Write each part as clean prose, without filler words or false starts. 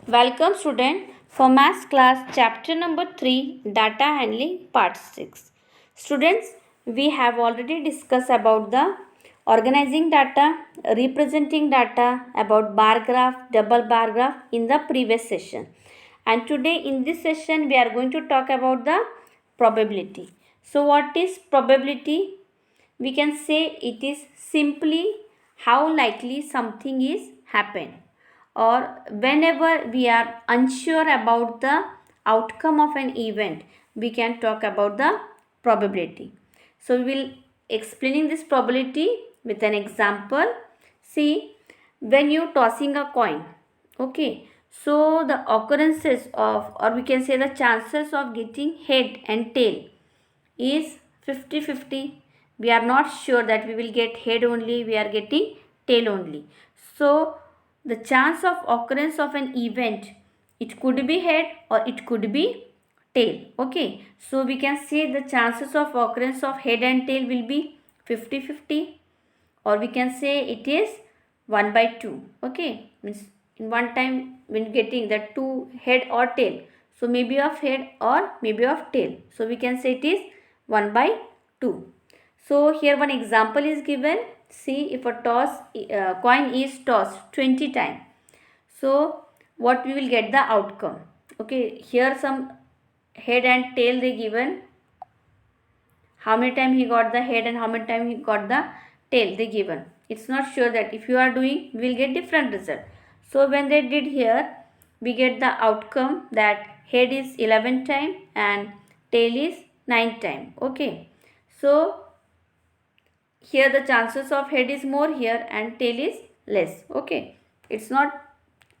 Welcome student for maths class chapter number 3 data handling part 6. Students, we have already discussed about the organizing data, representing data, about bar graph, double bar graph in the previous session. And today in this session we are going to talk about the probability. So what is probability? We can say it is simply how likely something is happen, or whenever we are unsure about the outcome of an event, we can talk about the probability. So we will explaining this probability with an example. See, when you tossing a coin, okay, so the occurrences of, or we can say the chances of getting head and tail is 50-50. We are not sure that we will get head only, we are getting tail only. So the chance of occurrence of an event, it could be head or it could be tail. Okay, so we can say the chances of occurrence of head and tail will be 50-50, or we can say it is 1/2. Okay, means in one time when getting the two head or tail, so maybe of head or maybe of tail, so we can say it is 1/2. So here one example is given. See, if a coin is tossed 20 times, so what we will get the outcome. Okay, here some head and tail they given, how many time he got the head and how many time he got the tail they given. It's not sure that if you are doing, we will get different result. So when they did here, we get the outcome that head is 11 time and tail is 9 time. Okay, so here the chances of head is more here and tail is less. Okay, it's not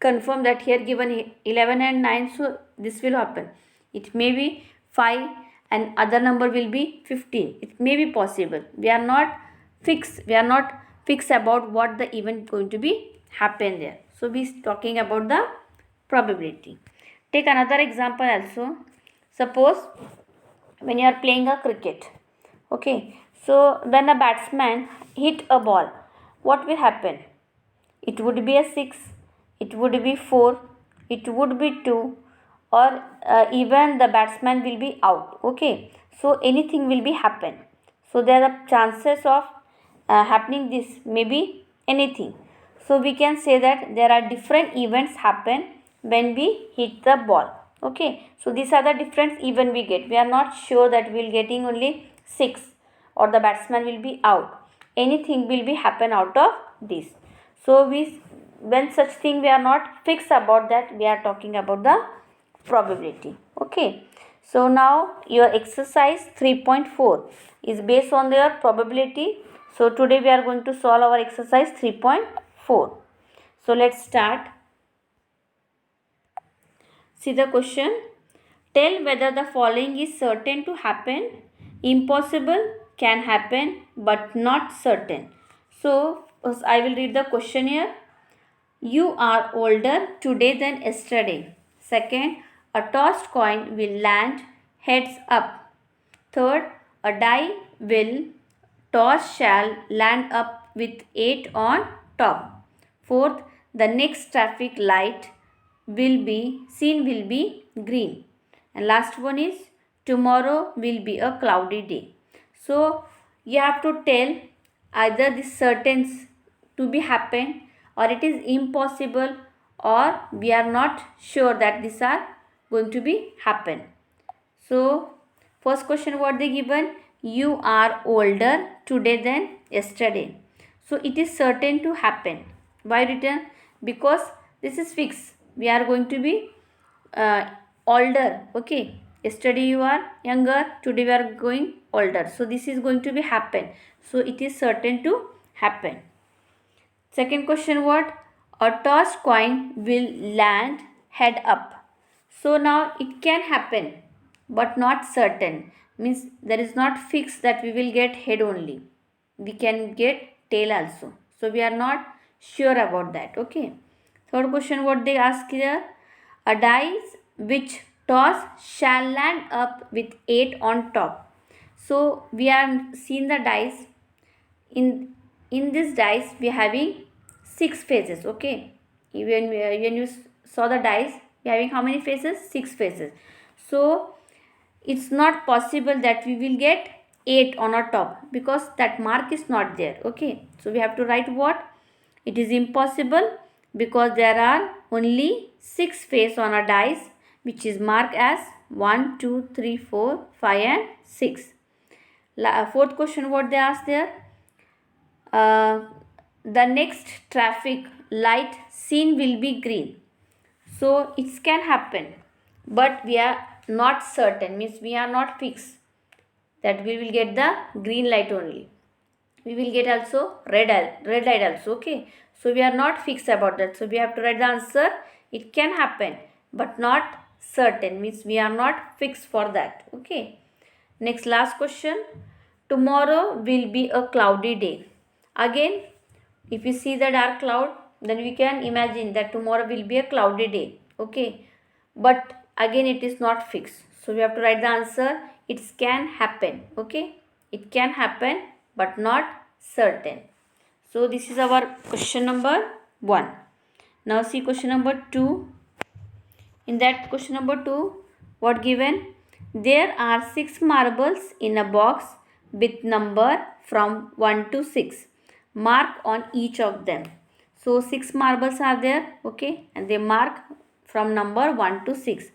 confirmed that here given 11 and 9, so this will happen. It may be 5 and other number will be 15. It may be possible. We are not fixed about what the event going to be happen there. So we talking about the probability. Take another example also. Suppose when you are playing a cricket, okay, so when a batsman hit a ball, what will happen? It would be a 6, it would be 4, it would be 2, or even the batsman will be out. Okay, so anything will be happen. So there are chances of happening this, maybe anything. So we can say that there are different events happen when we hit the ball. Okay, so these are the different event we get. We are not sure that we will getting only 6 or the batsman will be out. Anything will be happen out of this. So when such thing we are not fixed about that, we are talking about the probability. Okay, so now your exercise 3.4 is based on their probability. So today we are going to solve our exercise 3.4. So let's start. See the question. Tell whether the following is certain to happen. Impossible, can happen, but not certain. So first I will read the question here. You are older today than yesterday. Second, a tossed coin will land heads up. Third, a die will toss shall land up with 8 on top. Fourth, the next traffic light will be green. And last one is tomorrow will be a cloudy day. So you have to tell either this certain to be happen, or it is impossible, or we are not sure that these are going to be happen. So first question what they given, you are older today than yesterday. So it is certain to happen. Why written? Because this is fixed. We are going to be older. Okay, yesterday you are younger, today we are going older. So this is going to be happen. So it is certain to happen. Second question what? A tossed coin will land head up. So now it can happen but not certain. Means there is not fixed that we will get head only. We can get tail also. So we are not sure about that. Okay. Third question what they ask here. A dice which toss shall land up with 8 on top. So we are seeing the dice. In this dice we are having 6 phases. Okay, when you saw the dice, we are having how many faces? 6 faces. So it's not possible that we will get 8 on our top because that mark is not there. Okay, so we have to write what? It is impossible because there are only 6 faces on a dice which is marked as 1, 2, 3, 4, 5 and 6. Fourth question, what they asked there? The next traffic light seen will be green. So it can happen, but we are not certain, means we are not fixed that we will get the green light only. We will get also red light also. Okay, so we are not fixed about that. So we have to write the answer. It can happen, but not certain, means we are not fixed for that. Okay. Next, last question. Tomorrow will be a cloudy day. Again, if you see the dark cloud, then we can imagine that tomorrow will be a cloudy day. Okay, but again it is not fixed, so we have to write the answer. It can happen. Okay, it can happen but not certain. So this is our question number 1. Now see question number 2. In that question number 2, what given? There are 6 marbles in a box with number from 1 to 6. Mark on each of them. So 6 marbles are there, okay, and they mark from number 1 to 6.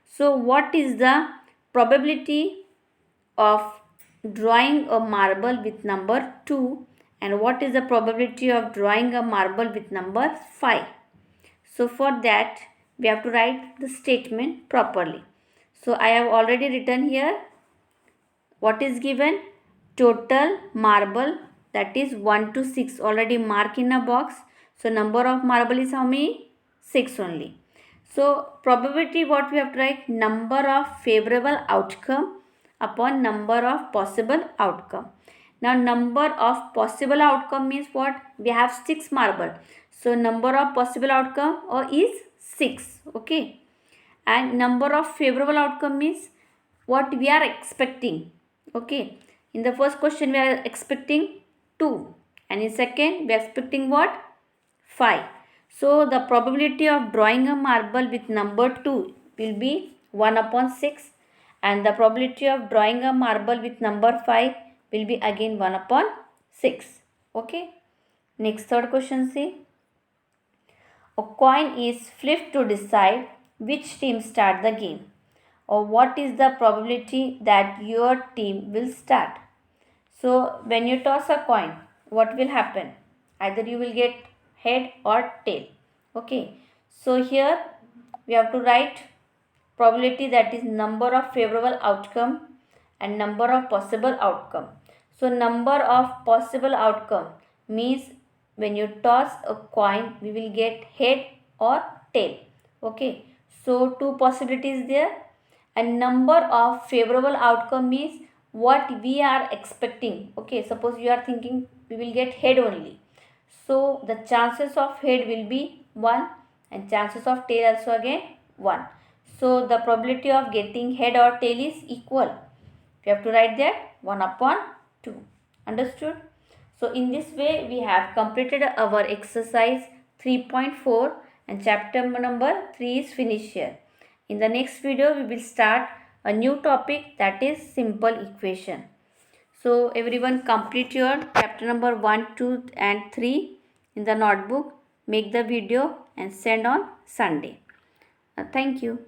So what is the probability of drawing a marble with number 2 and what is the probability of drawing a marble with number 5? So for that we have to write the statement properly. So I have already written here what is given. Total marble, that is 1 to 6, already mark in a box. So number of marble is how many? 6 only. So probability, what we have to write? Number of favorable outcome upon number of possible outcome. Now number of possible outcome means what? We have 6 marble. So number of possible outcome is 6. Okay. And number of favorable outcome means what we are expecting. Okay. In the first question we are expecting 2. And in second we are expecting what? 5. So the probability of drawing a marble with number 2 will be 1 upon 6. And the probability of drawing a marble with number 5 will be again 1 upon 6. Okay. Next, third question, see. A coin is flipped to decide which team start the game, or what is the probability that your team will start. So when you toss a coin, what will happen? Either you will get head or tail. Okay. So here we have to write probability, that is number of favorable outcome and number of possible outcome. So number of possible outcome means when you toss a coin we will get head or tail. Okay, so 2 possibilities there. And number of favorable outcome means what we are expecting. Okay, suppose you are thinking we will get head only, so the chances of head will be 1 and chances of tail also again 1. So the probability of getting head or tail is equal. We have to write that 1 upon 2. Understood? So in this way we have completed our exercise 3.4 and chapter number 3 is finished here. In the next video we will start a new topic, that is simple equation. So everyone complete your chapter number 1, 2 and 3 in the notebook. Make the video and send on Sunday. Thank you.